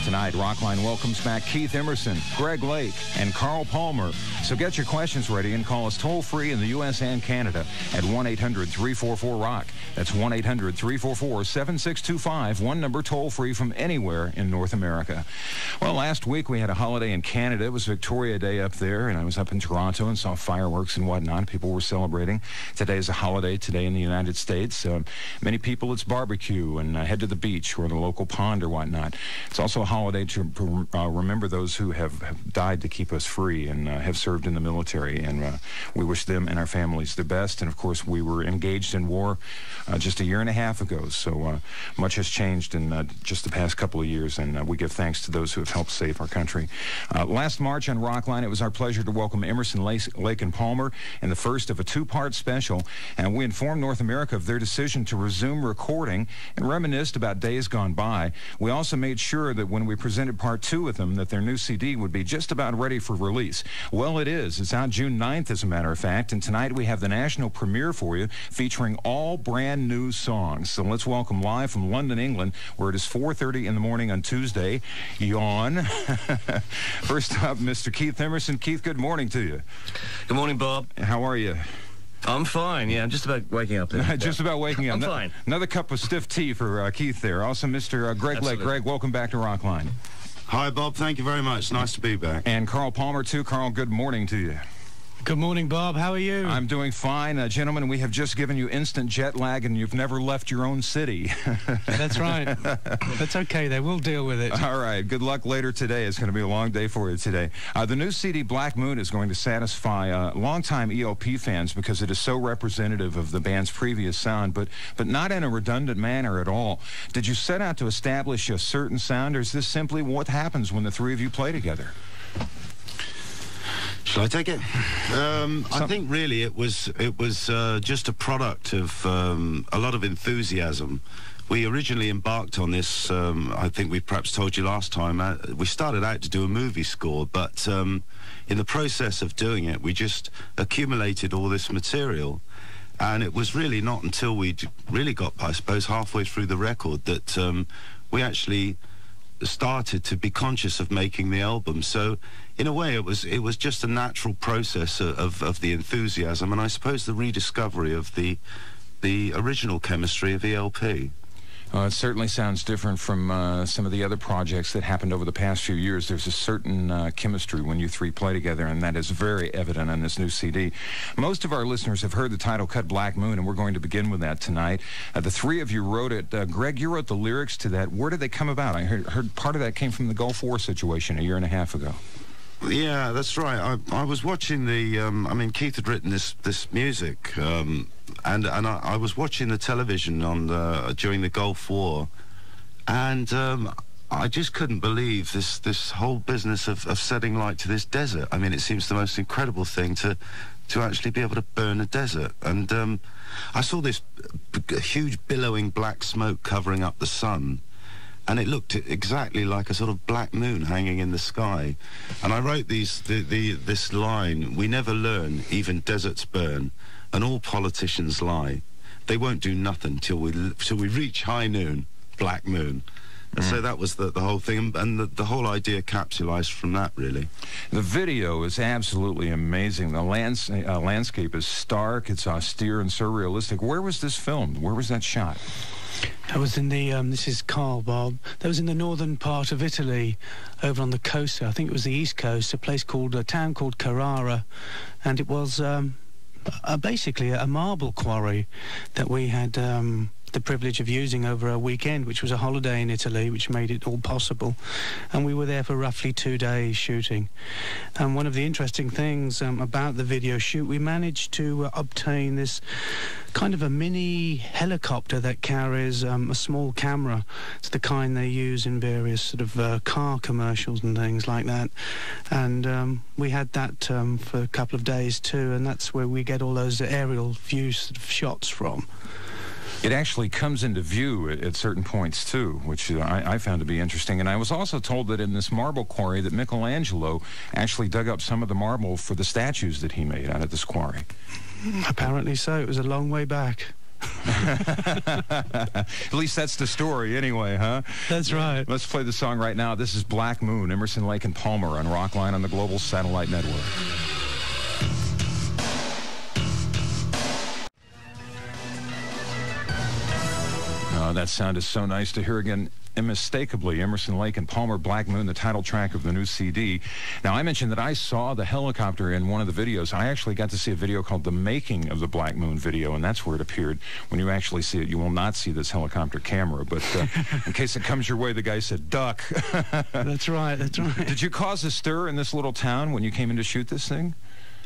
Tonight, Rockline welcomes back Keith Emerson, Greg Lake, and Carl Palmer. So get your questions ready and call us toll-free in the U.S. and Canada at 1-800-344-ROCK. That's 1-800-344-7625, one number toll-free from anywhere in North America. Well, last week we had a holiday in Canada. It was Victoria Day up there, and I was up in Toronto and saw fireworks and whatnot. People were celebrating. Today is a holiday today in the United States. Many people, it's barbecue and head to the beach or the local pond or whatnot. It's also a holiday to remember those who have died to keep us free and have served in the military, and we wish them and our families the best. And of course, we were engaged in war just a year and a half ago, so much has changed in just the past couple of years, and we give thanks to those who have helped save our country. Last March on Rockline, it was our pleasure to welcome Emerson, Lake, and Palmer in the first of a two-part special, and we informed North America of their decision to resume recording and reminisced about days gone by. We also made sure that when we presented part two with them, that their new CD would be just about ready for release. Well, it is. It's out June 9th, as a matter of fact, and tonight we have the national premiere for you, featuring all brand new songs. So let's welcome live from London, England, where it is 4:30 in the morning on Tuesday. Yawn. First up, Mr. Keith Emerson. Keith, good morning to you. Good morning, Bob. How are you? I'm fine, yeah. I'm just about waking up there. Just about waking up. I'm fine. Another cup of stiff tea for Keith there. Also, Mr. Greg Lake. Greg, welcome back to Rockline. Hi, Bob. Thank you very much. Nice to be back. And Carl Palmer, too. Carl, good morning to you. Good morning, Bob. How are you? I'm doing fine. Gentlemen, we have just given you instant jet lag, and you've never left your own city. That's right. That's okay, though. We'll deal with it. All right. Good luck later today. It's going to be a long day for you today. The new CD, Black Moon, is going to satisfy longtime ELP fans because it is so representative of the band's previous sound, but not in a redundant manner at all. Did you set out to establish a certain sound, or is this simply what happens when the three of you play together? Shall I take it? I think really it was just a product of a lot of enthusiasm. We originally embarked on this, I think we perhaps told you last time, we started out to do a movie score, but in the process of doing it, we just accumulated all this material. And it was really not until we really got, I suppose, halfway through the record that we actually started to be conscious of making the album. So in a way it was just a natural process of the enthusiasm, and I suppose the rediscovery of the original chemistry of ELP. It certainly sounds different from some of the other projects that happened over the past few years. There's a certain chemistry when you three play together, and that is very evident on this new CD. Most of our listeners have heard the title cut, Black Moon, and we're going to begin with that tonight. The three of you wrote it. Greg, you wrote the lyrics to that. Where did they come about? I heard part of that came from the Gulf War situation a year and a half ago. Yeah, that's right. I was watching the, I mean, Keith had written this music, and I was watching the television on during the Gulf War, and I just couldn't believe this whole business of setting light to this desert. I mean, it seems the most incredible thing to actually be able to burn a desert. And I saw this huge billowing black smoke covering up the sun, and it looked exactly like a sort of black moon hanging in the sky. And I wrote this line: "We never learn, even deserts burn, and all politicians lie. They won't do nothing till we reach high noon, black moon." And so that was the whole thing, and the whole idea capsulized from that, really. The video is absolutely amazing. The landscape is stark, it's austere and surrealistic. Where was this filmed? Where was that shot? That was in the, this is Carl, Bob. That was in the northern part of Italy, over on the coast. I think it was the east coast, a town called Carrara. And it was basically a marble quarry that we had the privilege of using over a weekend, which was a holiday in Italy, which made it all possible. And we were there for roughly 2 days shooting. And one of the interesting things about the video shoot, we managed to obtain this kind of a mini helicopter that carries a small camera. It's the kind they use in various sort of car commercials and things like that. And we had that for a couple of days too, and that's where we get all those aerial view sort of shots from. It actually comes into view at certain points, too, which I found to be interesting. And I was also told that in this marble quarry that Michelangelo actually dug up some of the marble for the statues that he made out of this quarry. Apparently so. It was a long way back. At least that's the story anyway, huh? That's right. Let's play the song right now. This is Black Moon, Emerson, Lake and Palmer on ROCKLINE on the Global Satellite Network. Oh, that sound is so nice to hear again. Unmistakably, Emerson, Lake and Palmer, Black Moon, the title track of the new CD. Now, I mentioned that I saw the helicopter in one of the videos. I actually got to see a video called The Making of the Black Moon video, and that's where it appeared. When you actually see it, you will not see this helicopter camera, but in case it comes your way, the guy said, duck. That's right, that's right. Did you cause a stir in this little town when you came in to shoot this thing?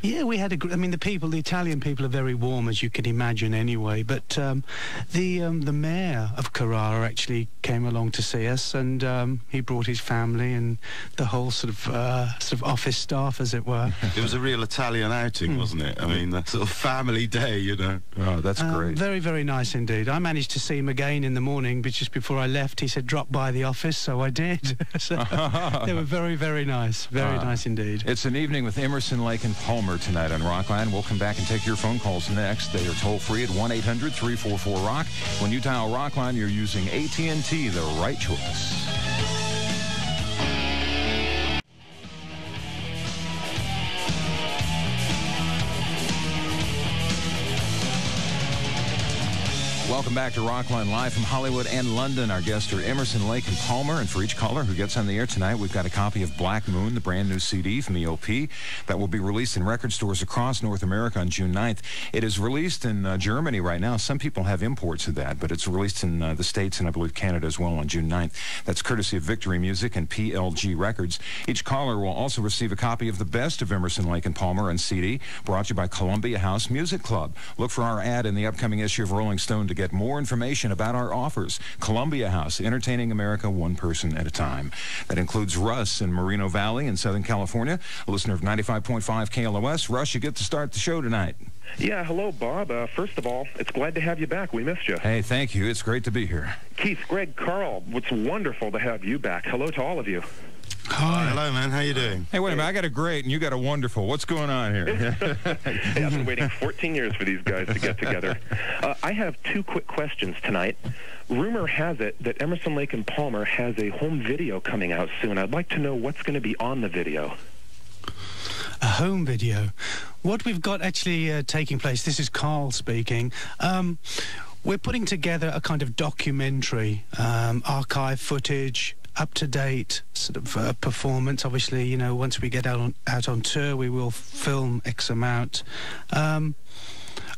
Yeah, we had I mean, the Italian people are very warm, as you can imagine anyway, but the mayor of Carrara actually came along to see us, and he brought his family and the whole sort of office staff, as it were. It was a real Italian outing, wasn't it? I mean, that sort of family day, you know. Oh, that's great. Very, very nice indeed. I managed to see him again in the morning, but just before I left, he said, drop by the office, so I did. So they were very, very nice. Very nice indeed. It's an evening with Emerson, Lake and Palmer tonight on ROCKLINE. We'll come back and take your phone calls next. They are toll-free at 1-800-344-ROCK. When you dial ROCKLINE, you're using AT&T, the right choice. Welcome back to ROCKLINE live from Hollywood and London. Our guests are Emerson, Lake and Palmer, and for each caller who gets on the air tonight, we've got a copy of Black Moon, the brand new CD from ELP that will be released in record stores across North America on June 9th. It is released in Germany right now. Some people have imports of that, but it's released in the States and I believe Canada as well on June 9th. That's courtesy of Victory Music and PLG Records. Each caller will also receive a copy of the best of Emerson, Lake and Palmer on CD, brought to you by Columbia House Music Club. Look for our ad in the upcoming issue of Rolling Stone to get more information about our offers. Columbia House, entertaining America one person at a time. That includes Russ in Moreno Valley in Southern California, a listener of 95.5 KLOS. Russ, you get to start the show tonight. Yeah, hello, Bob. First of all, it's glad to have you back. We missed you. Hey, thank you. It's great to be here. Keith, Greg, Carl, it's wonderful to have you back. Hello to all of you. Hi. Hello, man. How you doing? Hey, wait a minute. I got a great and you got a wonderful. What's going on here? Hey, I've been waiting 14 years for these guys to get together. I have two quick questions tonight. Rumor has it that Emerson, Lake and Palmer has a home video coming out soon. I'd like to know what's going to be on the video. A home video. What we've got actually taking place, this is Carl speaking, we're putting together a kind of documentary, archive footage, up-to-date sort of performance. Obviously, you know, once we get out on tour, we will film X amount. And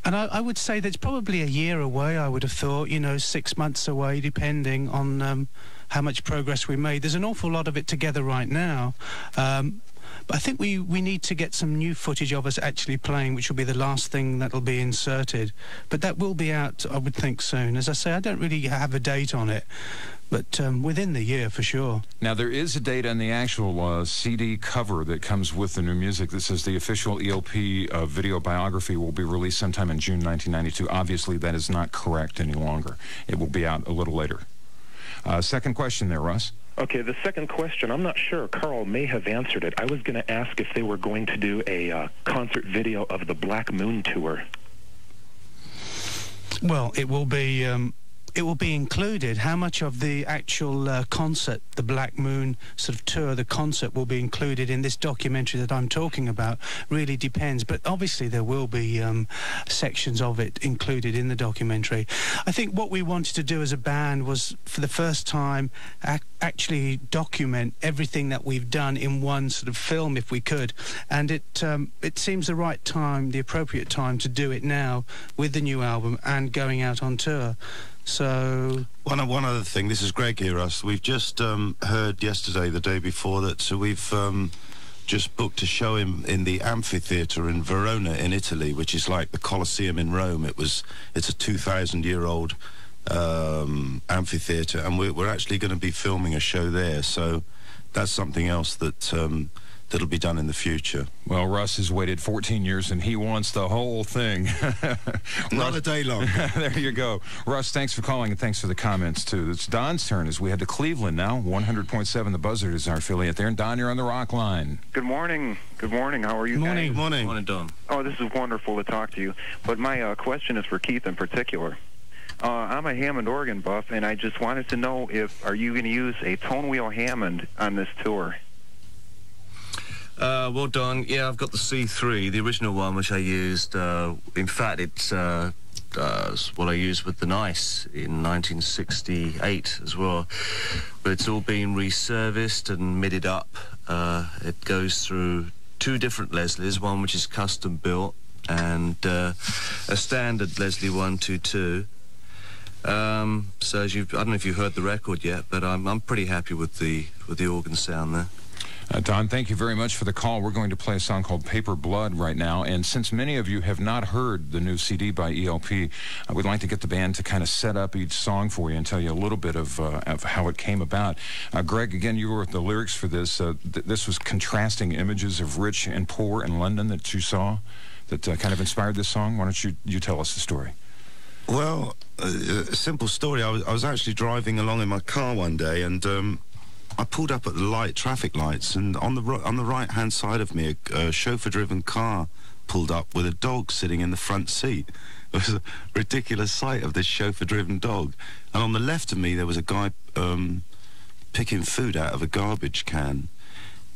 I would say that's probably a year away, I would have thought, you know, 6 months away, depending on how much progress we made. There's an awful lot of it together right now. But I think we need to get some new footage of us actually playing, which will be the last thing that'll be inserted. But that will be out, I would think, soon. As I say, I don't really have a date on it, but within the year for sure. Now, there is a date on the actual CD cover that comes with the new music that says the official ELP video biography will be released sometime in June 1992. Obviously, that is not correct any longer. It will be out a little later. Second question there, Russ. Okay, the second question, I'm not sure. Carl may have answered it. I was going to ask if they were going to do a concert video of the Black Moon tour. Well, it will be included. How much of the actual concert, the Black Moon sort of tour, the concert will be included in this documentary that I'm talking about really depends. But obviously there will be sections of it included in the documentary. I think what we wanted to do as a band was, for the first time, actually document everything that we've done in one sort of film, if we could. And it seems the right time, the appropriate time to do it now with the new album and going out on tour. So one other thing, this is Greg here, Russ. We've just heard yesterday, the day before, that we've just booked a show in the amphitheatre in Verona in Italy, which is like the Colosseum in Rome. It's a 2,000-year-old amphitheatre, and we're actually going to be filming a show there. So that's something else that that'll be done in the future. Well, Russ has waited 14 years, and he wants the whole thing. Not a day long. There you go. Russ, thanks for calling, and thanks for the comments, too. It's Don's turn as we head to Cleveland now. 100.7 The Buzzard is our affiliate there. And Don, you're on the Rock Line. Good morning. Good morning. How are you Morning. guys? Morning. Morning, Don. Oh, this is wonderful to talk to you. But my question is for Keith in particular. I'm a Hammond organ buff, and I just wanted to know are you going to use a tone wheel Hammond on this tour? Well, Don, yeah, I've got the C3, the original one, which I used. In fact, it's what I used with the Nice in 1968 as well. But it's all been reserviced and midded up. It goes through two different Leslies, one which is custom built and a standard Leslie 122. So as I don't know if you've heard the record yet, but I'm pretty happy with the organ sound there. Don, thank you very much for the call. We're going to play a song called Paper Blood right now, and since many of you have not heard the new CD by ELP, we'd like to get the band to kind of set up each song for you and tell you a little bit of how it came about. Greg, again, you wrote the lyrics for this. This was contrasting images of rich and poor in London that you saw that kind of inspired this song. Why don't you tell us the story? Well, a simple story. I was actually driving along in my car one day, and I pulled up at the traffic lights, and on the right-hand side of me, a chauffeur-driven car pulled up with a dog sitting in the front seat. It was a ridiculous sight of this chauffeur-driven dog. And on the left of me, there was a guy picking food out of a garbage can.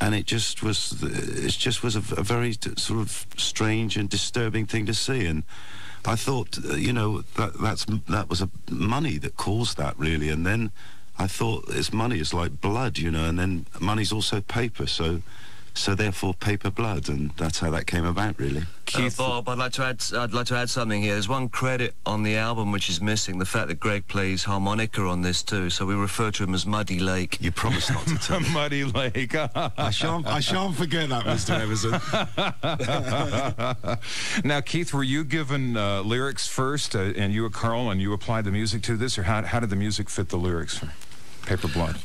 And it just was a very sort of strange and disturbing thing to see. And I thought, you know, that was money that caused that, really. And then I thought, it's money, it's like blood, you know, and then money's also paper, so therefore paper blood, and that's how that came about, really. Keith, Bob, I'd like to add something here. There's one credit on the album which is missing, the fact that Greg plays harmonica on this too, so we refer to him as Muddy Lake. You promised not to tell me. Muddy Lake. I shan't forget that, Mr. Emerson. Now, Keith, were you given lyrics first, and you, Carl, and you applied the music to this, or how did the music fit the lyrics for Paper Blood?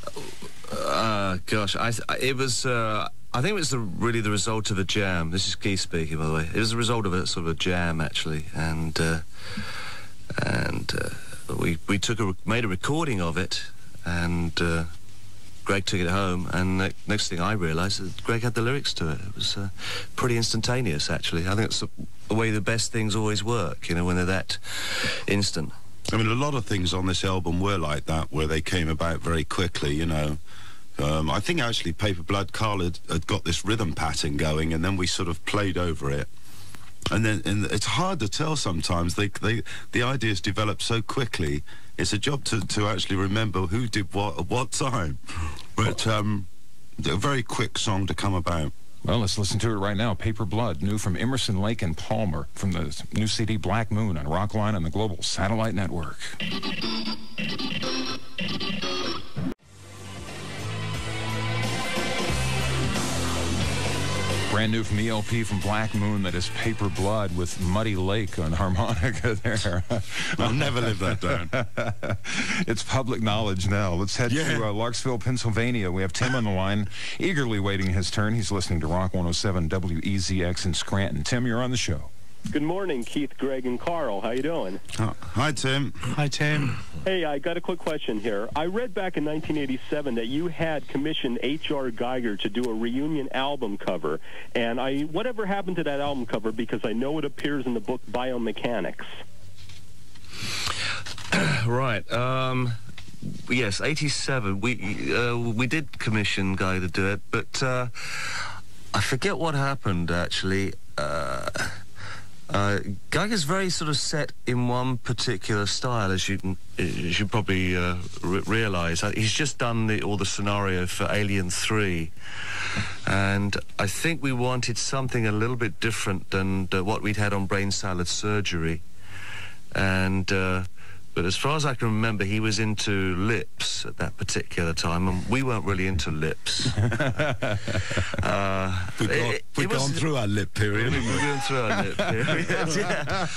Gosh, I think it was really the result of a jam. This is Keith speaking, by the way. It was the result of a sort of a jam, actually, and we made a recording of it, and Greg took it home, and next thing I realised that Greg had the lyrics to it. It was pretty instantaneous, actually. I think it's the way the best things always work, you know, when they're that instant. I mean, a lot of things on this album were like that, where they came about very quickly, you know. I think actually Paper Blood, Carl had got this rhythm pattern going, and then we sort of played over it. And it's hard to tell sometimes. The ideas develop so quickly. It's a job to actually remember who did what at what time. But a very quick song to come about. Well, let's listen to it right now. Paper Blood, new from Emerson, Lake and Palmer, from the new CD Black Moon on ROCKLINE and the Global Satellite Network. Brand new from ELP from Black Moon, that is Paper Blood with Muddy Lake on harmonica there. I'll never live that down. It's public knowledge now. Let's head to Larksville, Pennsylvania. We have Tim on the line, eagerly waiting his turn. He's listening to Rock 107 WEZX in Scranton. Tim, you're on the show. Good morning, Keith, Greg, and Carl. How you doing? Hi, Tim. Hi, Tim. Hey, I got a quick question here. I read back in 1987 that you had commissioned H.R. Geiger to do a reunion album cover, and whatever happened to that album cover, because I know it appears in the book Biomechanics. Right. Yes, 87. We did commission Geiger to do it, but I forget what happened, actually. Geiger's very sort of set in one particular style, as you probably realise. He's just done all the scenario for Alien 3, and I think we wanted something a little bit different than what we'd had on Brain Salad Surgery. And but as far as I can remember, he was into lips at that particular time, and we weren't really into lips. We've gone through our lip period. We've gone through our lip period, yeah.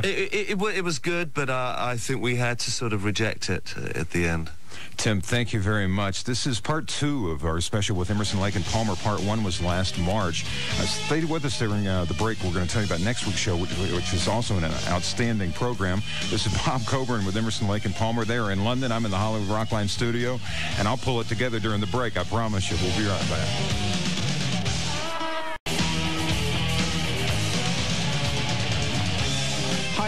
It was good, but I think we had to sort of reject it at the end. Tim, thank you very much. This is part 2 of our special with Emerson, Lake and Palmer. Part 1 was last March. Stay with us during the break. We're going to tell you about next week's show, which is also an outstanding program. This is Bob Coburn with Emerson, Lake and Palmer. They are in London. I'm in the Hollywood Rockline studio, and I'll pull it together during the break. I promise you. We'll be right back.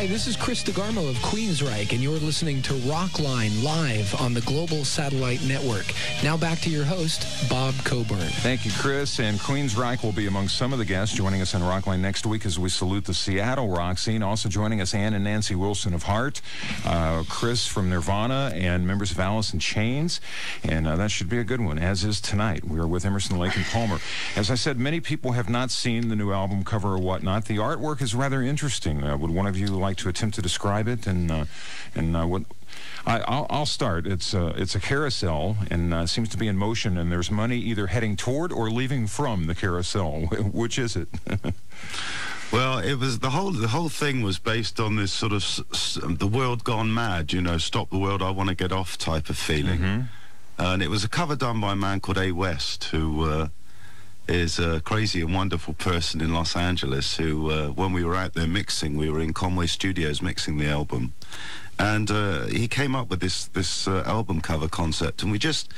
Hi, this is Chris DeGarmo of Queensryche, and you're listening to ROCKLINE live on the Global Satellite Network. Now back to your host, Bob Coburn. Thank you, Chris. And Queensryche will be among some of the guests joining us on ROCKLINE next week as we salute the Seattle rock scene. Also joining us, Ann and Nancy Wilson of Heart, Chris from Nirvana, and members of Alice in Chains. And that should be a good one, as is tonight. We are with Emerson, Lake and Palmer. As I said, many people have not seen the new album cover or whatnot. The artwork is rather interesting. Would one of you like to attempt to describe it? What I'll start. It's a carousel and seems to be in motion, and there's money either heading toward or leaving from the carousel. Which is it? Well, it was the whole thing was based on this sort of the world gone mad, you know, stop the world, I want to get off type of feeling. And it was a cover done by a man called A. West, who is a crazy and wonderful person in Los Angeles who, when we were out there mixing, we were in Conway Studios mixing the album. And he came up with this album cover concept, and we just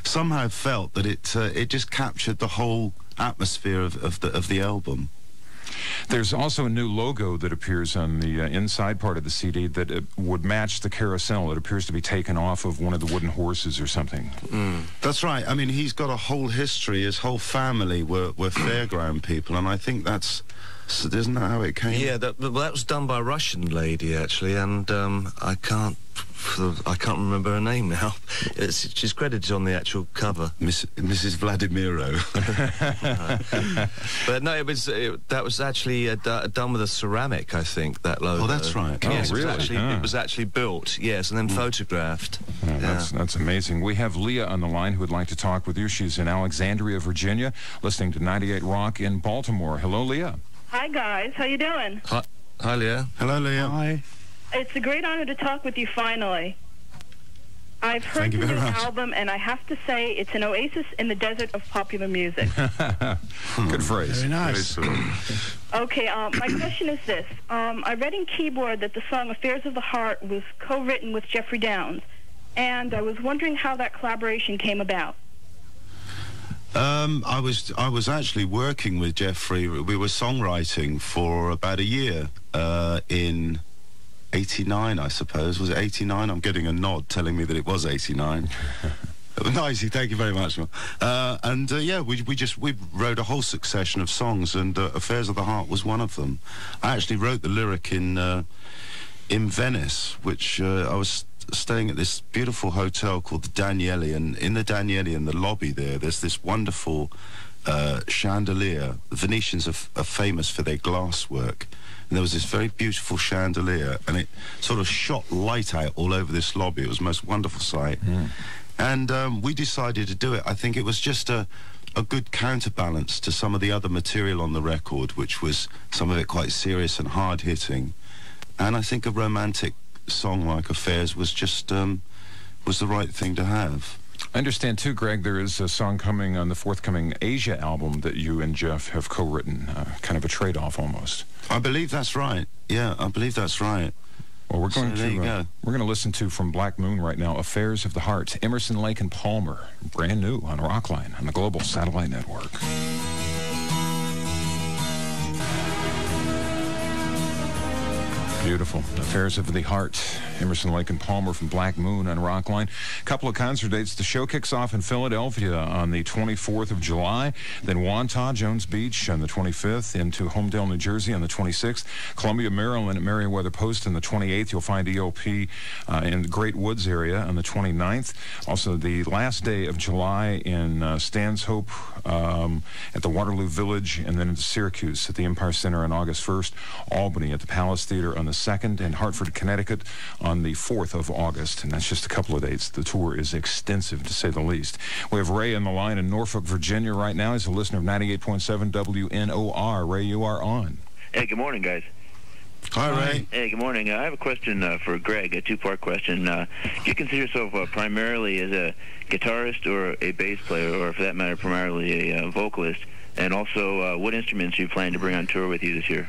somehow felt that it just captured the whole atmosphere of the album. There's also a new logo that appears on the inside part of the CD that would match the carousel. It appears to be taken off of one of the wooden horses or something. That's right. I mean, he's got a whole history. His whole family were fairground people, and I think isn't that how it came? Yeah, that was done by a Russian lady, actually, and I can't remember her name now. She's credited on the actual cover. Mrs. Vladimiro. But no, that was actually done with a ceramic, I think, that logo. Oh, that's right. Yes, really? It was actually built, yes, and then photographed. That's amazing. We have Leah on the line who would like to talk with you. She's in Alexandria, Virginia, listening to 98 Rock in Baltimore. Hello, Leah. Hi, guys. How you doing? Hi, Leah. Hello, Leah. Hi. It's a great honor to talk with you finally. I've heard the new album, and I have to say it's an oasis in the desert of popular music. Good phrase. Very nice. Okay, my question is this. I read in Keyboard that the song Affairs of the Heart was co-written with Jeffrey Downs, and I was wondering how that collaboration came about. I was actually working with Jeffrey. We were songwriting for about a year in 89, I suppose. Was it 89? I'm getting a nod telling me that it was 89. Nicey, thank you very much. Yeah, we wrote a whole succession of songs, and Affairs of the Heart was one of them. I actually wrote the lyric in Venice, which I was staying at this beautiful hotel called the Danieli, and in the Danieli, in the lobby there's this wonderful chandelier. The Venetians are famous for their glass work, and there was this very beautiful chandelier, and it sort of shot light out all over this lobby. It was the most wonderful sight. And we decided to do it. I think it was just a good counterbalance to some of the other material on the record, which was some of it quite serious and hard-hitting. And I think a romantic song like Affairs was just was the right thing to have. I understand too, Greg, there is a song coming on the forthcoming Asia album that you and Jeff have co-written, kind of a trade-off almost. I believe that's right. Yeah, I believe that's right. Well, we're going to listen to from Black Moon right now, Affairs of the Heart, Emerson, Lake and Palmer, brand new on ROCKLINE on the Global Satellite Network. Beautiful. Affairs of the Heart. Emerson, Lake and Palmer from Black Moon on ROCKLINE. A couple of concert dates. The show kicks off in Philadelphia on the 24th of July. Then Wantagh, Jones Beach on the 25th. Into Homedale, New Jersey on the 26th. Columbia, Maryland at Merriweather Post on the 28th. You'll find ELP in the Great Woods area on the 29th. Also, the last day of July in Stanhope at the Waterloo Village, and then into Syracuse at the Empire Center on August 1st. Albany at the Palace Theater on the 2nd, and Hartford, Connecticut on the 4th of August. And that's just a couple of dates. The tour is extensive, to say the least. We have Ray on the line in Norfolk, Virginia right now. He's a listener of 98.7 WNOR. Ray, you are on. Hey, good morning, guys. Hi, Ray. Hey, good morning. I have a question for Greg, a two-part question. Do you consider yourself primarily as a guitarist or a bass player, or for that matter, primarily a vocalist? And also, what instruments do you plan to bring on tour with you this year?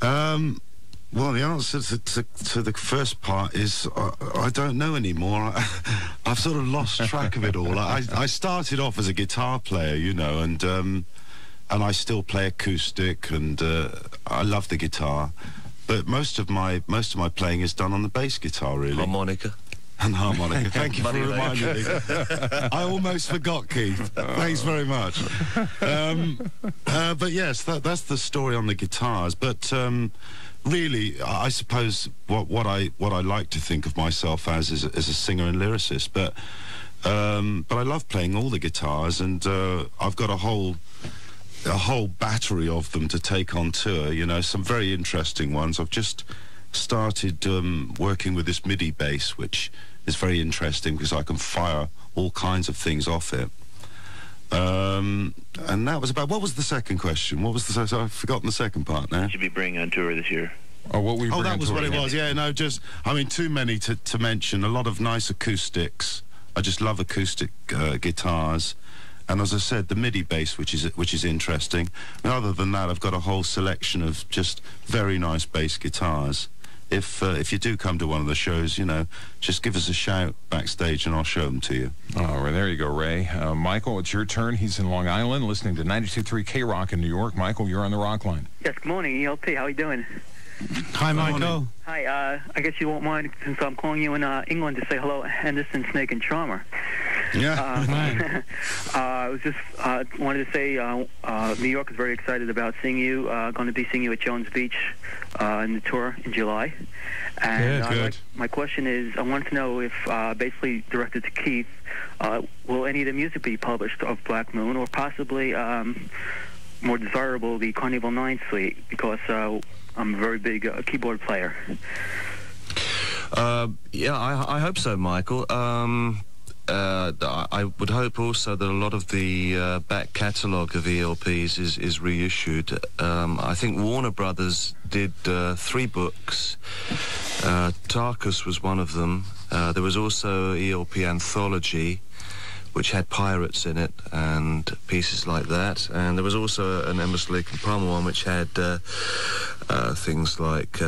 Well, the answer to the first part is I don't know anymore. I've sort of lost track of it all. I started off as a guitar player, you know, and I still play acoustic, and I love the guitar. But most of my playing is done on the bass guitar, really. Harmonica. And harmonica. Thank you for reminding me. I almost forgot, Keith. Thanks very much. But yes, that's the story on the guitars. But really, I suppose what I like to think of myself as is a singer and lyricist. But I love playing all the guitars, and I've got a whole battery of them to take on tour. You know, some very interesting ones. I've just started working with this MIDI bass, which is very interesting because I can fire all kinds of things off it. And that was about... What was the second question? What was the... So I've forgotten the second part now. You should be bringing on tour this year. Oh, what we bring on tour? That was what it was. Yeah, no, just... I mean, too many to mention. A lot of nice acoustics. I just love acoustic guitars. And as I said, the MIDI bass, which is interesting. And other than that, I've got a whole selection of just very nice bass guitars. If you do come to one of the shows, you know, just give us a shout backstage and I'll show them to you. Oh, well, there you go, Ray. Michael, it's your turn. He's in Long Island listening to 92.3 K-Rock in New York. Michael, you're on the Rock Line. Yes, good morning, ELP. How are you doing? Hi, Michael. Hi, I guess you won't mind since I'm calling you in England to say hello, Henderson, Snake, and Charmer. Yeah. I was just wanted to say New York is very excited about seeing you. Going to be seeing you at Jones Beach in the tour in July. And good. My question is, I wanted to know if, basically directed to Keith, will any of the music be published of Black Moon, or possibly more desirable, the Carnival 9 suite, because I'm a very big keyboard player. Yeah, I hope so, Michael. I would hope also that a lot of the back catalogue of ELPs is reissued. I think Warner Brothers did 3 books. Tarkus was one of them. There was also ELP Anthology, which had pirates in it and pieces like that. And there was also an Emerson, Lake and Palmer one, which had things like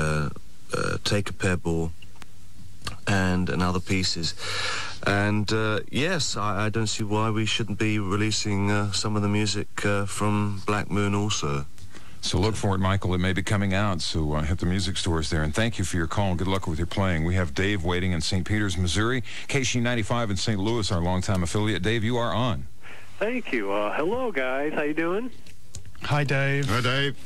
Take a Pebble and other pieces. And yes, I don't see why we shouldn't be releasing some of the music from Black Moon also. So look for it, Michael. It may be coming out, so hit the music stores there. And thank you for your call, and good luck with your playing. We have Dave waiting in St. Peters, Missouri. KC95 in St. Louis, our longtime affiliate. Dave, you are on. Thank you. Hello, guys. How you doing? Hi, Dave. Hi, Dave.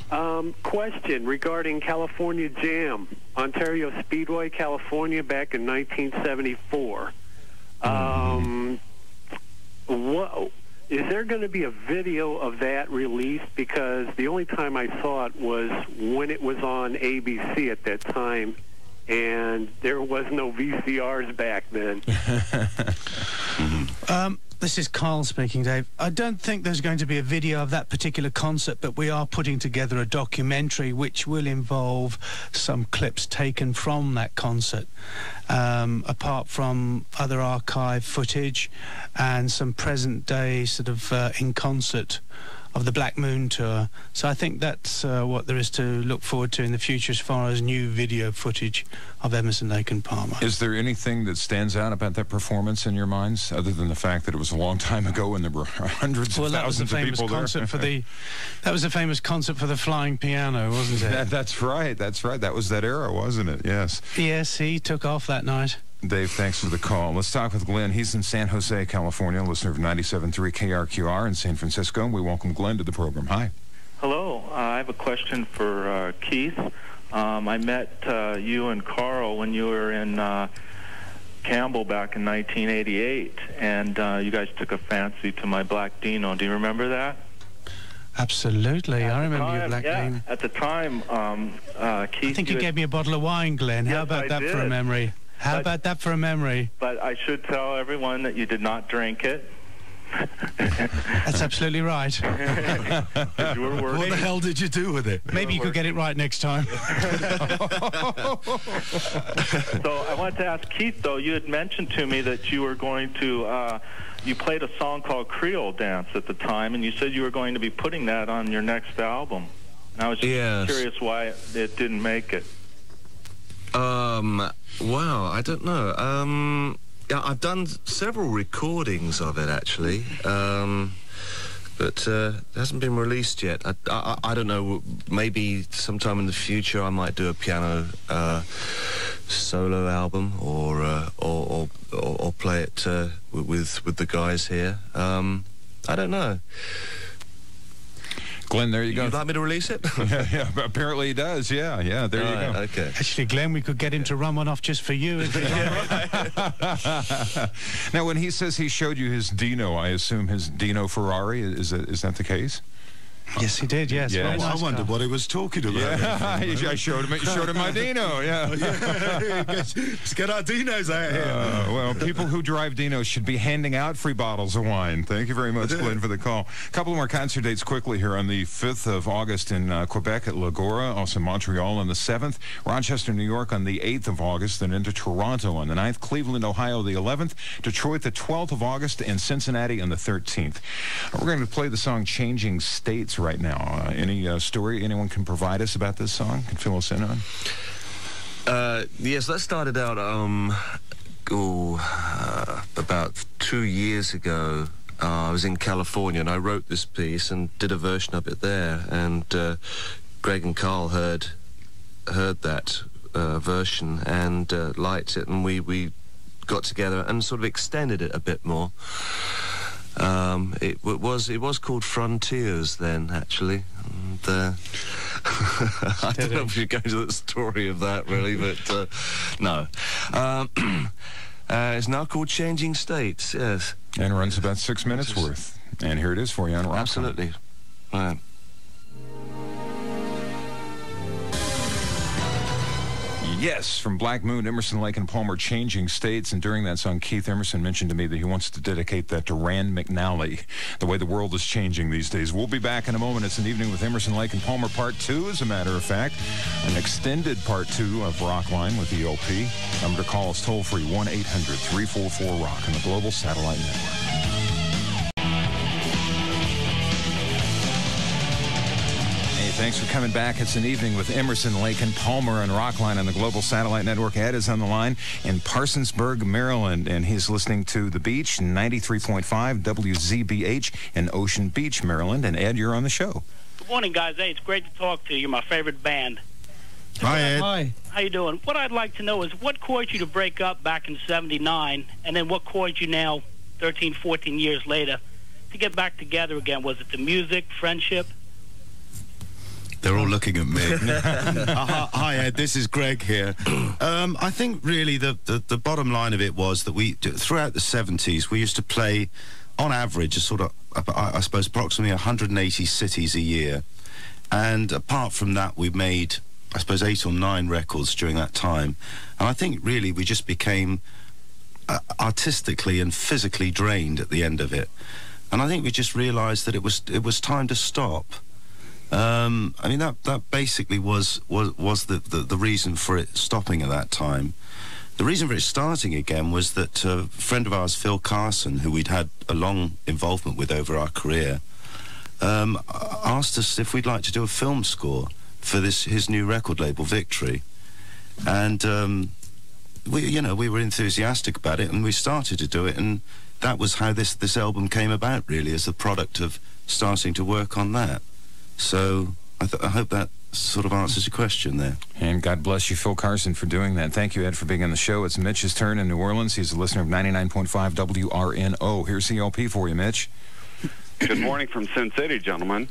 Question regarding California Jam, Ontario Speedway, California, back in 1974. What... Is there going to be a video of that released? Because the only time I saw it was when it was on ABC at that time, and there was no VCRs back then. This is Carl speaking, Dave. I don't think there's going to be a video of that particular concert, but we are putting together a documentary which will involve some clips taken from that concert, apart from other archive footage and some present-day sort of in-concert of the Black Moon tour. So I think that's what there is to look forward to in the future as far as new video footage of Emerson, Lake and Palmer. Is there anything that stands out about that performance in your minds, other than the fact that it was a long time ago and there were hundreds of thousands of people there? That was a famous concert for the flying piano, wasn't it? That's right. That's right. That was that era, wasn't it? Yes. Yes, he took off that night. Dave, thanks for the call. Let's talk with Glenn. He's in San Jose, California, listener of 97.3 KRQR in San Francisco. We welcome Glenn to the program. Hi. Hello. I have a question for Keith. I met you and Carl when you were in Campbell back in 1988, and you guys took a fancy to my Black Dino. Do you remember that? Absolutely. I remember your Black Dino. At the time, Keith... I think you gave me a bottle of wine, Glenn. How about that for a memory? How about that for a memory? But I should tell everyone that you did not drink it. That's absolutely right. You were working. What the hell did you do with it? Maybe you could get it right next time. So I wanted to ask Keith, though, you had mentioned to me that you were going to, you played a song called Creole Dance at the time, and you said you were going to be putting that on your next album. And I was just curious why it didn't make it. Wow, I don't know. Yeah, I've done several recordings of it, actually, but it hasn't been released yet. I don't know, maybe sometime in the future I might do a piano solo album or play it with the guys here. I don't know. Glenn, there you go. You'd like me to release it? yeah, apparently he does. Yeah, there you go. Okay. Actually, Glenn, we could get him to run one off just for you. Now, when he says he showed you his Dino, I assume his Dino Ferrari. Is that the case? Yes, he did. Yes. Yes. I wondered what he was talking about. Yeah, I showed him my Dino. Yeah. Let's get our Dinos out here. Well, people who drive Dinos should be handing out free bottles of wine. Thank you very much, Glenn, for the call. A couple more concert dates quickly here. On the 5th of August in Quebec at Lagora, also Montreal on the 7th, Rochester, New York on the 8th of August, then into Toronto on the 9th, Cleveland, Ohio the 11th, Detroit the 12th of August, and Cincinnati on the 13th. We're going to play the song Changing States right now. Any story anyone can provide us about this song? Can fill us in on? Yes, that started out about 2 years ago. I was in California and I wrote this piece and did a version of it there, and Greg and Carl heard that version and liked it, and we got together and sort of extended it a bit more. It was called Frontiers then, actually. And, I don't know if you go to the story of that, really, but no. It's now called Changing States, yes. And runs about 6 minutes worth. And here it is for you on ROCKLINE. Absolutely. Right. Yes, from Black Moon, Emerson, Lake and Palmer, Changing States. And during that song, Keith Emerson mentioned to me that he wants to dedicate that to Rand McNally, the way the world is changing these days. We'll be back in a moment. It's an Evening with Emerson, Lake and Palmer, Part 2, as a matter of fact. An extended Part 2 of ROCKLINE with ELP. Number to call us toll-free, 1-800-344-ROCK on the Global Satellite Network. Thanks for coming back. It's an Evening with Emerson, Lake and Palmer on ROCKLINE on the Global Satellite Network. Ed is on the line in Parsonsburg, Maryland, and he's listening to The Beach, 93.5 WZBH in Ocean Beach, Maryland. And Ed, you're on the show. Good morning, guys. Hey, it's great to talk to you. You're my favorite band. Hi, Ed. Hi. How you doing? What I'd like to know is what caused you to break up back in '79, and then what caused you now, 13, 14 years later, to get back together again? Was it the music, friendship? They're all looking at me. Hi, Ed. This is Greg here. I think really the bottom line of it was that throughout the 70s, we used to play, on average, a sort of, I suppose, approximately 180 cities a year. And apart from that, we made, I suppose, 8 or 9 records during that time. And I think really we just became artistically and physically drained at the end of it. And I think we just realized that it was time to stop. I mean, that basically was the reason for it stopping at that time. The reason for it starting again was that a friend of ours, Phil Carson, who we'd had a long involvement with over our career, asked us if we'd like to do a film score for his new record label, Victory. And we were enthusiastic about it, and we started to do it, and that was how this album came about, really, as the product of starting to work on that. So I hope that sort of answers your question there. And God bless you, Phil Carson, for doing that. Thank you, Ed, for being on the show. It's Mitch's turn in New Orleans. He's a listener of 99.5 WRNO. Here's the LP for you, Mitch. Good morning from Sin City, gentlemen.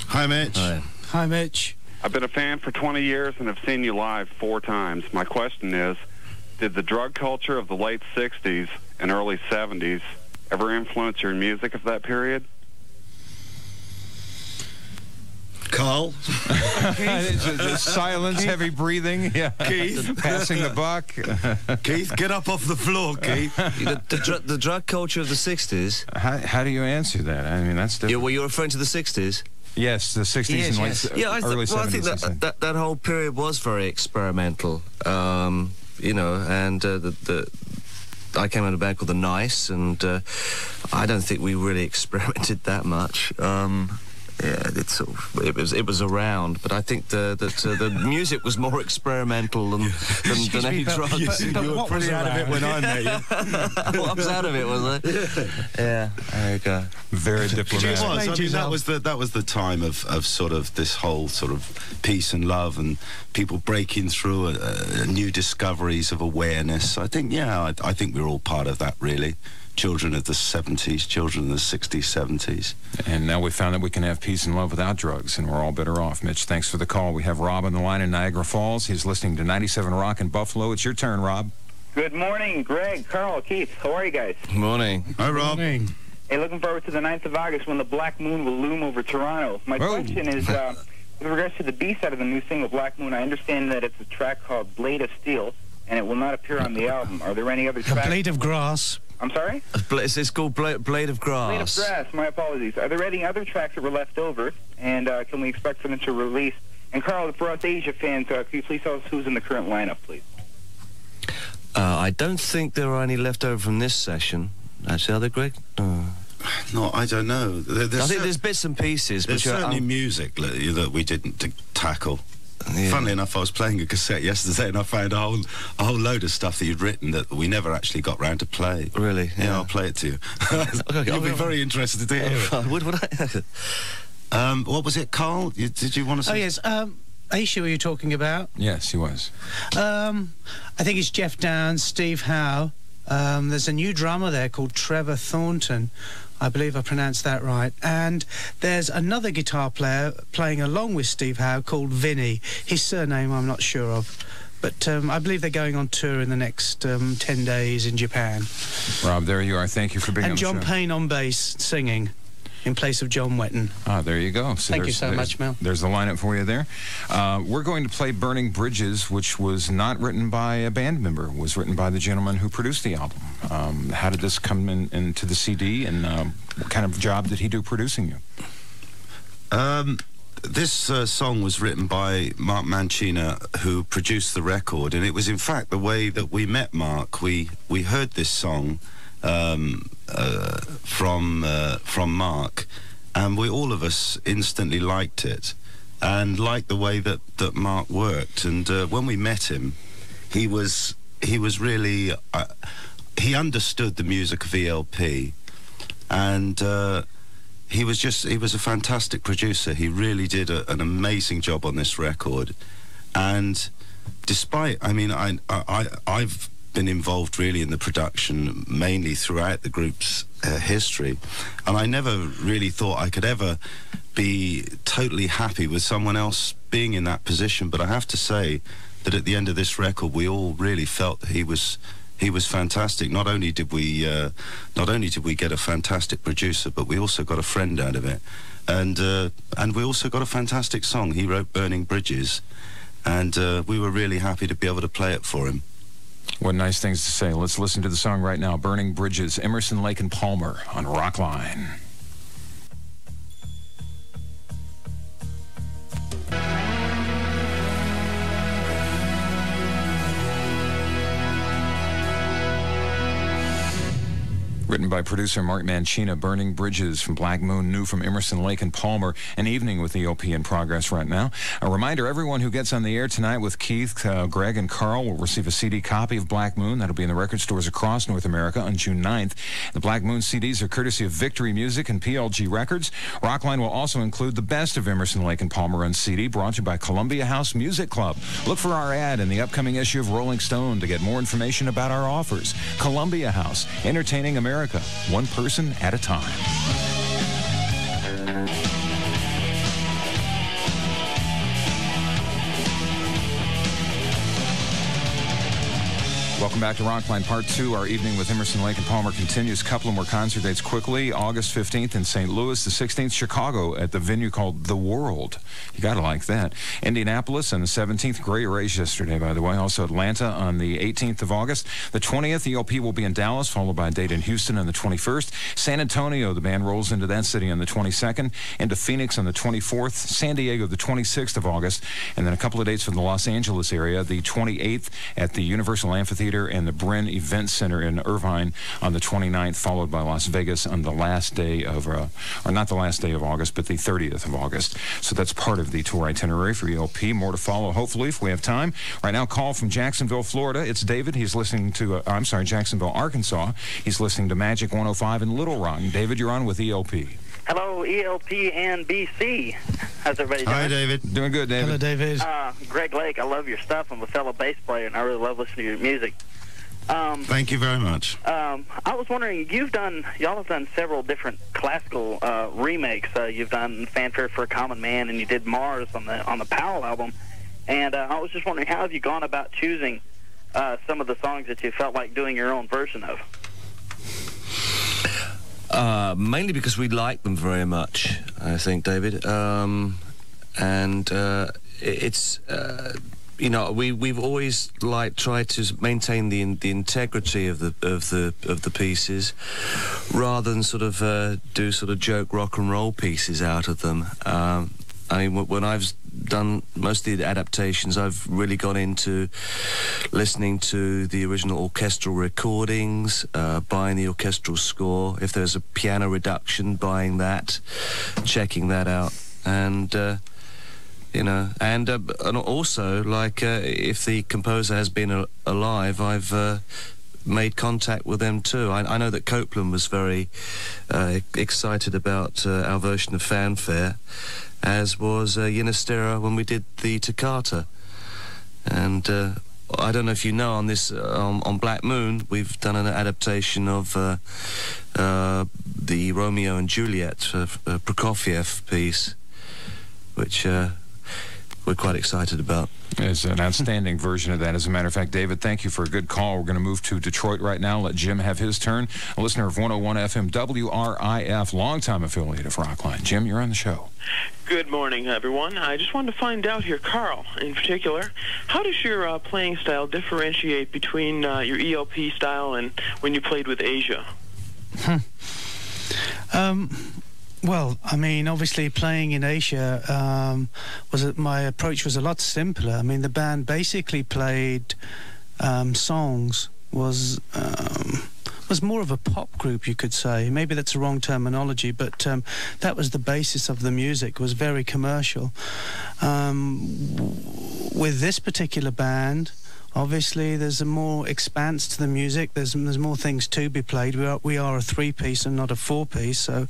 Hi, Mitch. Hi. Hi, Mitch. I've been a fan for 20 years and have seen you live 4 times. My question is, did the drug culture of the late 60s and early 70s ever influence your music of that period? Carl. Silence, Keith. Heavy breathing. Yeah. Keith. Passing the buck. Keith, get up off the floor, Keith. The drug culture of the 60s. How do you answer that? I mean, that's different. Yeah, well, you're referring to the 60s? Yes, the 60s Yes, and yes. late, early 70s. I think that whole period was very experimental, you know, and I came out of a band called The Nice, and I don't think we really experimented that much. Yeah, it was around, but I think the music was more experimental than any drugs. You were pretty out of it when I met you. I was out of it, was I? Yeah, there you go. Very diplomatic. I mean, that was the time of sort of this whole sort of peace and love and people breaking through new discoveries of awareness. I think, yeah, I think we're all part of that, really. Children of the 70s, children of the 60s, 70s. And now we found that we can have peace and love without drugs, and we're all better off. Mitch, thanks for the call. We have Rob on the line in Niagara Falls. He's listening to 97 Rock in Buffalo. It's your turn, Rob. Good morning, Greg, Carl, Keith. How are you guys? Morning. Hi, Rob. Morning. Hey, looking forward to the 9th of August when the Black Moon will loom over Toronto. My question is, with regards to the B-side of the new single, Black Moon, I understand that it's a track called Blade of Steel, and it will not appear on the album. Are there any other tracks? A Blade of Grass. I'm sorry? It's called Blade of Grass. Blade of Grass, my apologies. Are there any other tracks that were left over, and can we expect for them to release? And Carl, for us Asia fans, could you please tell us who's in the current lineup, please? I don't think there are any left over from this session. Actually, are there, Greg? No, I don't know. I think there's bits and pieces. There's certainly music that we didn't tackle. Yeah. Funnily enough, I was playing a cassette yesterday and I found a whole load of stuff that you'd written that we never actually got round to play. Really? Yeah, I'll play it to you. You'll be very interested to hear it. Would I? What was it, Carl? Did you want to say? Oh, yes. Aisha, were you talking about? Yes, he was. I think it's Jeff Downs, Steve Howe. There's a new drummer there called Trevor Thornton. I believe I pronounced that right. And there's another guitar player playing along with Steve Howe called Vinny. His surname I'm not sure of. But I believe they're going on tour in the next 10 days in Japan. Rob, there you are. Thank you for being on the show. And John Payne on bass singing in place of John Wetton. Ah, there you go. So Thank you so much, Mel. There's the lineup for you there. We're going to play Burning Bridges, which was not written by a band member. It was written by the gentleman who produced the album. How did this come into the CD, and what kind of job did he do producing you? This song was written by Mark Mancina, who produced the record, and it was in fact the way that we met Mark. We heard this song from Mark, and all of us instantly liked it and liked the way that Mark worked. And when we met him, he was really he understood the music of ELP, and he was a fantastic producer. He really did an amazing job on this record. And despite, I mean, I've been involved really in the production mainly throughout the group's history, and I never really thought I could ever be totally happy with someone else being in that position. But I have to say that at the end of this record, we all really felt that he was fantastic. Not only did we get a fantastic producer, but we also got a friend out of it, and we also got a fantastic song. He wrote Burning Bridges, and we were really happy to be able to play it for him. What nice things to say. Let's listen to the song right now, Burning Bridges, Emerson, Lake and Palmer on ROCKLINE. Written by producer Mark Mancina, Burning Bridges from Black Moon, new from Emerson, Lake and Palmer, an evening with ELP in progress right now. A reminder, everyone who gets on the air tonight with Keith, Greg, and Carl will receive a CD copy of Black Moon. That'll be in the record stores across North America on June 9th. The Black Moon CDs are courtesy of Victory Music and PLG Records. ROCKLINE will also include the best of Emerson, Lake and Palmer on CD, brought to you by Columbia House Music Club. Look for our ad in the upcoming issue of Rolling Stone to get more information about our offers. Columbia House, entertaining America, one person at a time. Welcome back to Rockline Part 2. Our evening with Emerson, Lake and Palmer continues. A couple of more concert dates quickly. August 15th in St. Louis, the 16th Chicago at the venue called The World. You got to like that. Indianapolis on the 17th. Great race yesterday, by the way. Also Atlanta on the 18th of August. The 20th, ELP will be in Dallas, followed by a date in Houston on the 21st. San Antonio, the band rolls into that city on the 22nd. Into Phoenix on the 24th. San Diego, the 26th of August. And then a couple of dates from the Los Angeles area. The 28th at the Universal Amphitheater and the Brin Event Center in Irvine on the 29th, followed by Las Vegas on the last day of, or not the last day of August, but the 30th of August. So that's part of the tour itinerary for ELP. More to follow, hopefully, if we have time. Right now, call from Jacksonville, Florida. It's David. He's listening to, Jacksonville, Arkansas. He's listening to Magic 105 in Little Rock. David, you're on with ELP. Hello, ELP and BC. How's everybody doing? Hi, David. Doing good, David. Hello, David. Greg Lake, I love your stuff. I'm a fellow bass player, and I really love listening to your music. Thank you very much. I was wondering, y'all have done several different classical remakes. You've done Fanfare for a Common Man, and you did Mars on the Powell album. And I was just wondering, how have you gone about choosing some of the songs that you felt like doing your own version of? Mainly because we like them very much, I think, David. It's you know, we've always tried to maintain the integrity of the pieces, rather than sort of do sort of joke rock and roll pieces out of them. I mean, when I've done most of the adaptations, I've really gone into listening to the original orchestral recordings, buying the orchestral score. If there's a piano reduction, buying that, checking that out, and you know, and also, like, if the composer has been alive, I've made contact with them too. I know that Copeland was very excited about our version of Fanfare, as was Ynastera when we did the Toccata. And I don't know if you know, on this on Black Moon, we've done an adaptation of the Romeo and Juliet Prokofiev piece, which we're quite excited about. It's an outstanding version of that. As a matter of fact, David, thank you for a good call. We're going to move to Detroit right now. Let Jim have his turn. A listener of 101 FM WRIF, longtime affiliate of Rockline. Jim, you're on the show. Good morning, everyone. I just wanted to find out here, Carl, in particular, how does your playing style differentiate between your ELP style and when you played with Asia? Well, I mean, obviously playing in Asia, my approach was a lot simpler. I mean, the band basically played songs, was more of a pop group, you could say. Maybe that's the wrong terminology, but that was the basis of the music, was very commercial. With this particular band, obviously, there's a more expanse to the music. There's more things to be played. We are a three-piece and not a four-piece, so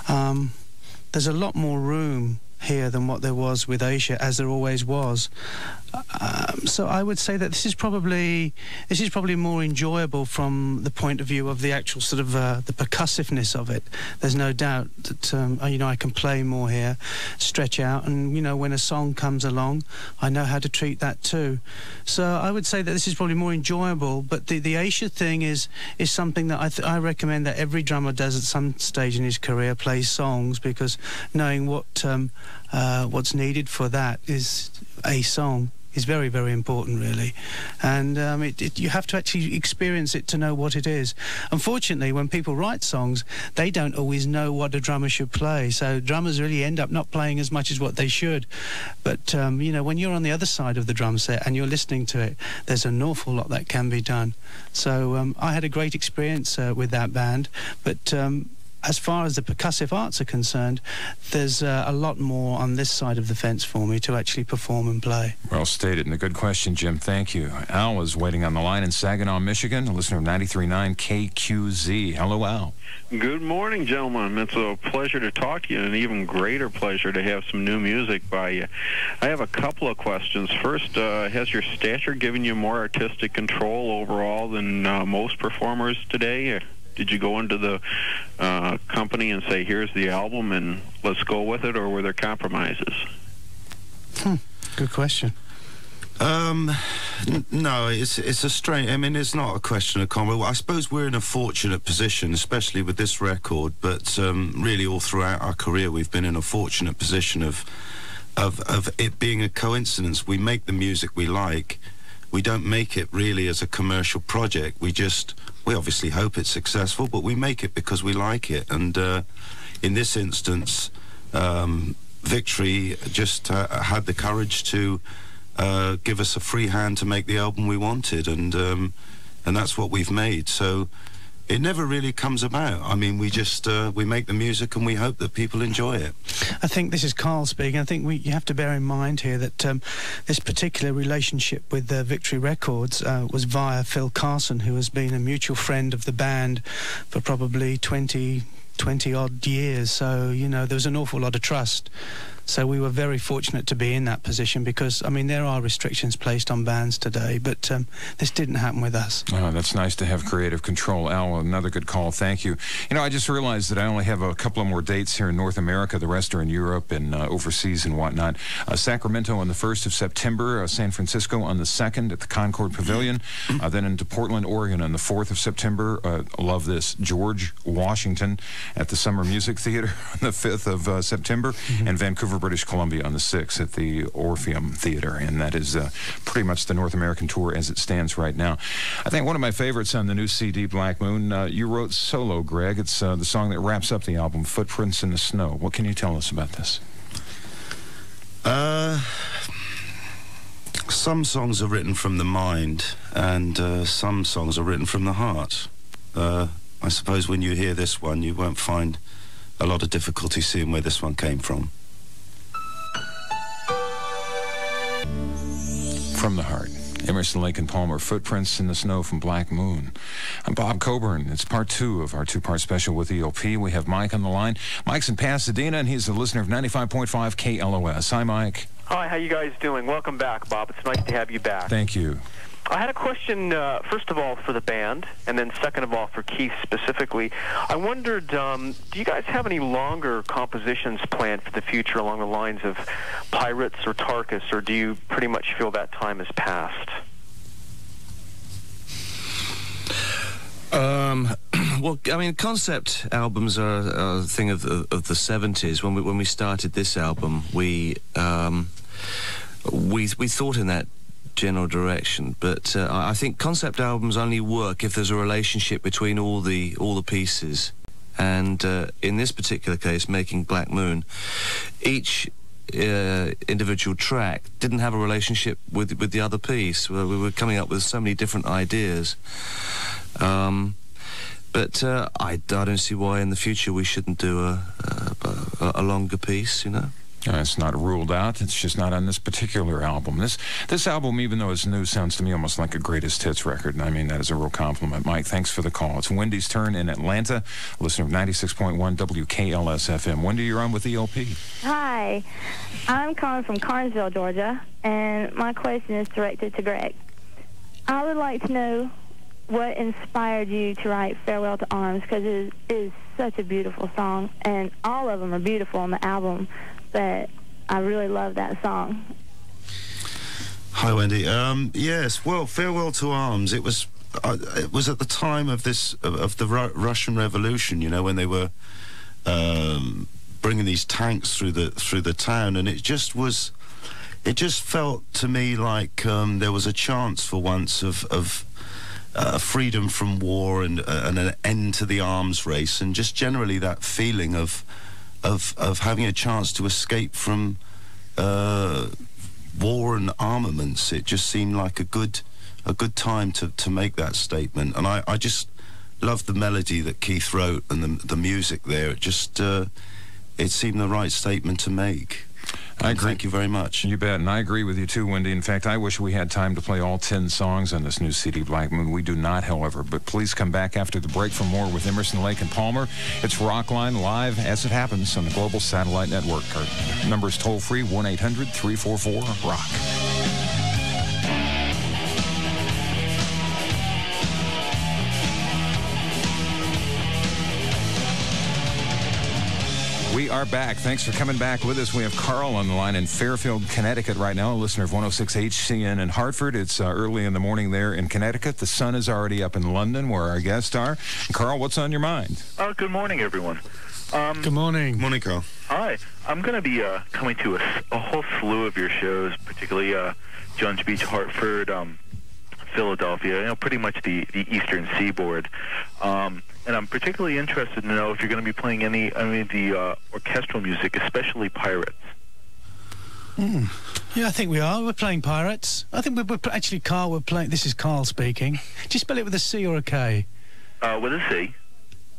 there's a lot more room here than what there was with Asia, as there always was. So I would say that this is probably more enjoyable from the point of view of the actual sort of the percussiveness of it. There's no doubt that you know, I can play more here, stretch out, and you know, when a song comes along, I know how to treat that too. So I would say that this is probably more enjoyable. But the Asia thing is something that I recommend that every drummer does at some stage in his career, plays songs, because knowing what's needed for that is a song is very, very important, really. And you have to actually experience it to know what it is. Unfortunately, when people write songs, they don't always know what a drummer should play, so drummers really end up not playing as much as what they should. But you know, when you're on the other side of the drum set and you're listening to it, there's an awful lot that can be done. So I had a great experience with that band, but as far as the percussive arts are concerned, there's a lot more on this side of the fence for me to actually perform and play. Well stated, and a good question, Jim. Thank you. Al is waiting on the line in Saginaw, Michigan, a listener of 93.9 KQZ. Hello, Al. Good morning, gentlemen. It's a pleasure to talk to you, and an even greater pleasure to have some new music by you. I have a couple of questions. First, has your stature given you more artistic control overall than most performers today? Did you go into the company and say, here's the album and let's go with it, or were there compromises? Good question. No, it's a strange. I mean, it's not a question of comedy. I suppose we're in a fortunate position, especially with this record. But really, all throughout our career, we've been in a fortunate position of it being a coincidence. We make the music we like. We don't make it really as a commercial project. We obviously hope it's successful, but we make it because we like it. And in this instance, Victory just had the courage to give us a free hand to make the album we wanted, and that's what we've made. So it never really comes about. I mean, we just we make the music and we hope that people enjoy it. I think this is Carl speaking. I think you have to bear in mind here that this particular relationship with Victory Records was via Phil Carson, who has been a mutual friend of the band for probably 20 odd years. So, you know, there was an awful lot of trust. So we were very fortunate to be in that position because, I mean, there are restrictions placed on bands today, but this didn't happen with us. Oh, that's nice to have creative control. Al, another good call. Thank you. You know, I just realized that I only have a couple of more dates here in North America. The rest are in Europe and overseas and whatnot. Sacramento on the 1st of September, San Francisco on the 2nd at the Concord Pavilion, then into Portland, Oregon on the 4th of September. Love this. George Washington at the Summer Music Theater on the 5th of September, and Vancouver, British Columbia on the 6th at the Orpheum Theater. And that is pretty much the North American tour as it stands right now. I think one of my favorites on the new CD, Black Moon, you wrote solo, Greg. It's the song that wraps up the album, Footprints in the Snow. What can you tell us about this? Some songs are written from the mind, and some songs are written from the heart. I suppose when you hear this one, you won't find a lot of difficulty seeing where this one came from. From the heart. Emerson, Lake and Palmer, Footprints in the Snow from Black Moon. I'm Bob Coburn. It's part 2 of our 2-part special with ELP. We have Mike on the line. Mike's in Pasadena, and he's a listener of 95.5 KLOS. Hi, Mike. Hi, how you guys doing? Welcome back, Bob. It's nice to have you back. Thank you. I had a question, first of all, for the band, and then second of all, for Keith specifically. I wondered, do you guys have any longer compositions planned for the future along the lines of Pirates or Tarkus, or do you pretty much feel that time has passed? Well, I mean, concept albums are a thing of the 70s. When we started this album, we thought in that general direction, but I think concept albums only work if there's a relationship between all the pieces. And in this particular case, making Black Moon, each individual track didn't have a relationship with the other piece. We were coming up with so many different ideas. But I don't see why in the future we shouldn't do a longer piece, you know. It's not ruled out. It's just not on this particular album. This album, even though it's new, sounds to me almost like a greatest hits record, and I mean that as a real compliment. Mike, thanks for the call. It's Wendy's turn in Atlanta, listener of 96.1 WKLS-FM. Wendy, you're on with ELP. Hi. I'm calling from Carnesville, Georgia, and my question is directed to Greg. I would like to know what inspired you to write Farewell to Arms, because it is such a beautiful song, and all of them are beautiful on the album, but I really love that song. Hi, Wendy. Yes, well, Farewell to Arms, it was at the time of the Russian Revolution, you know, when they were bringing these tanks through the town, and it just felt to me like there was a chance for once of freedom from war and an end to the arms race, and just generally that feeling of having a chance to escape from war and armaments. It just seemed like a good time to make that statement, and I just loved the melody that Keith wrote and the music there. It just it seemed the right statement to make. I agree. Thank you very much. You bet, and I agree with you too, Wendy. In fact, I wish we had time to play all 10 songs on this new CD, Black Moon. We do not, however, but please come back after the break for more with Emerson, Lake and Palmer. It's Rockline live as it happens on the Global Satellite Network. Our number is toll-free, 1-800-344-ROCK. We are back. Thanks for coming back with us. We have Carl on the line in Fairfield, Connecticut right now, a listener of 106 HCN in Hartford. It's early in the morning there in Connecticut. The sun is already up in London, where our guests are. Carl, what's on your mind? Good morning, everyone. Good morning. Morning, Carl. Hi. I'm going to be coming to a whole slew of your shows, particularly Jones Beach, Hartford, Philadelphia, pretty much the eastern seaboard. And I'm particularly interested to know if you're going to be playing any of the orchestral music, especially Pirates. Yeah, I think we are. We're playing Pirates. I think we're actually, Carl, we're playing... This is Carl speaking. Do you spell it with a C or a K? With a C.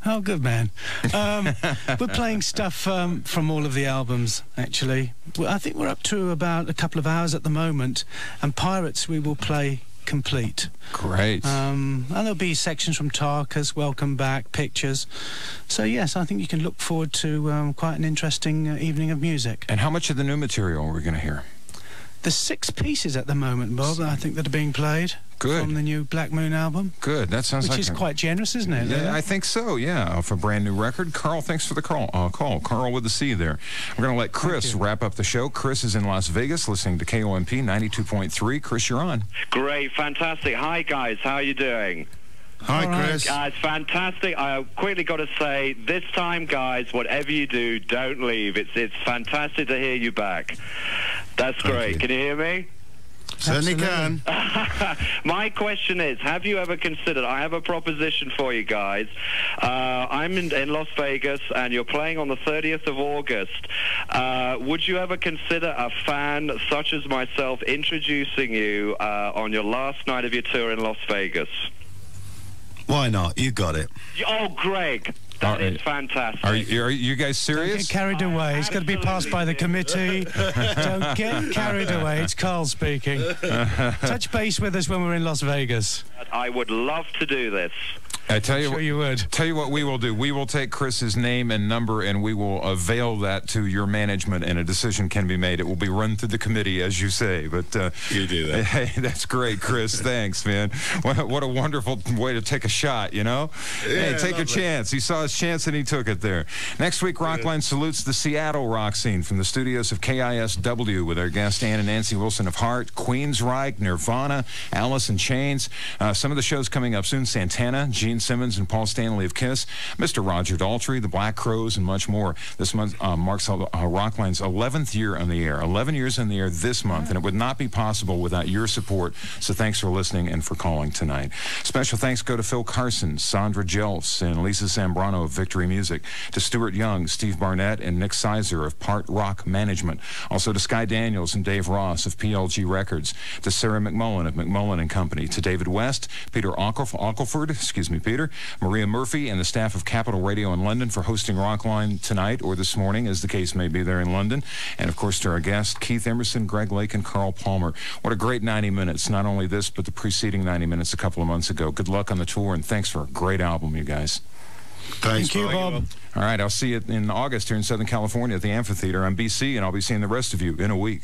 Oh, good man. We're playing stuff from all of the albums, actually. I think we're up to about a couple of hours at the moment. And Pirates we will play complete. Great. And there'll be sections from Tarkas, Welcome Back, Pictures. So, yes, I think you can look forward to quite an interesting evening of music. And how much of the new material are we going to hear? There's 6 pieces at the moment, Bob, I think, that are being played. Good. From the new Black Moon album. Good. That sounds like... Which is quite generous, isn't it? Yeah, I think so, yeah, for a brand new record. Carl, thanks for the call. Carl with the C there. We're going to let Chris wrap up the show. Chris is in Las Vegas listening to KOMP 92.3. Chris, you're on. Great. Fantastic. Hi, guys. How are you doing? Hi, Chris. It's fantastic. I quickly got to say, this time, guys, whatever you do, don't leave. It's fantastic to hear you back. That's great. Can you hear me? Certainly can. My question is, have you ever considered, I have a proposition for you guys. I'm in Las Vegas, and you're playing on the 30th of August. Would you ever consider a fan such as myself introducing you on your last night of your tour in Las Vegas? Why not? You got it. Oh, Greg. That is fantastic. Are you guys serious? Don't get carried away. It's got to be passed by the committee. Don't get carried away. It's Carl speaking. Touch base with us when we're in Las Vegas. I would love to do this. I tell you, sure you would. Tell you what we will do. We will take Chris's name and number, and we will avail that to your management, and a decision can be made. It will be run through the committee, as you say. But you do that. Hey, that's great, Chris. Thanks, man. What a wonderful way to take a shot, you know? Yeah, hey, take a chance. He saw his chance, and he took it there. Next week, Rockline salutes the Seattle rock scene from the studios of KISW with our guest Ann and Nancy Wilson of Heart, Queensryche, Nirvana, Alice in Chains. Some of the shows coming up soon: Santana, Gene Simmons, and Paul Stanley of Kiss, Mr. Roger Daltrey, the Black Crowes, and much more. This month marks Rockline's 11th year on the air. 11 years on the air this month, and it would not be possible without your support. So thanks for listening and for calling tonight. Special thanks go to Phil Carson, Sandra Jelfs, and Lisa Zambrano of Victory Music, to Stuart Young, Steve Barnett, and Nick Sizer of Part Rock Management. Also to Sky Daniels and Dave Ross of PLG Records, to Sarah McMullen of McMullen & Company, to David West, Peter Ockelford, Peter, Maria Murphy, and the staff of Capital Radio in London for hosting Rockline tonight or this morning, as the case may be there in London. And, of course, to our guests, Keith Emerson, Greg Lake, and Carl Palmer. What a great 90 minutes. Not only this, but the preceding 90 minutes a couple of months ago. Good luck on the tour, and thanks for a great album, you guys. Thank you, Bob. All right, I'll see you in August here in Southern California at the Amphitheater. I'm BC, and I'll be seeing the rest of you in a week.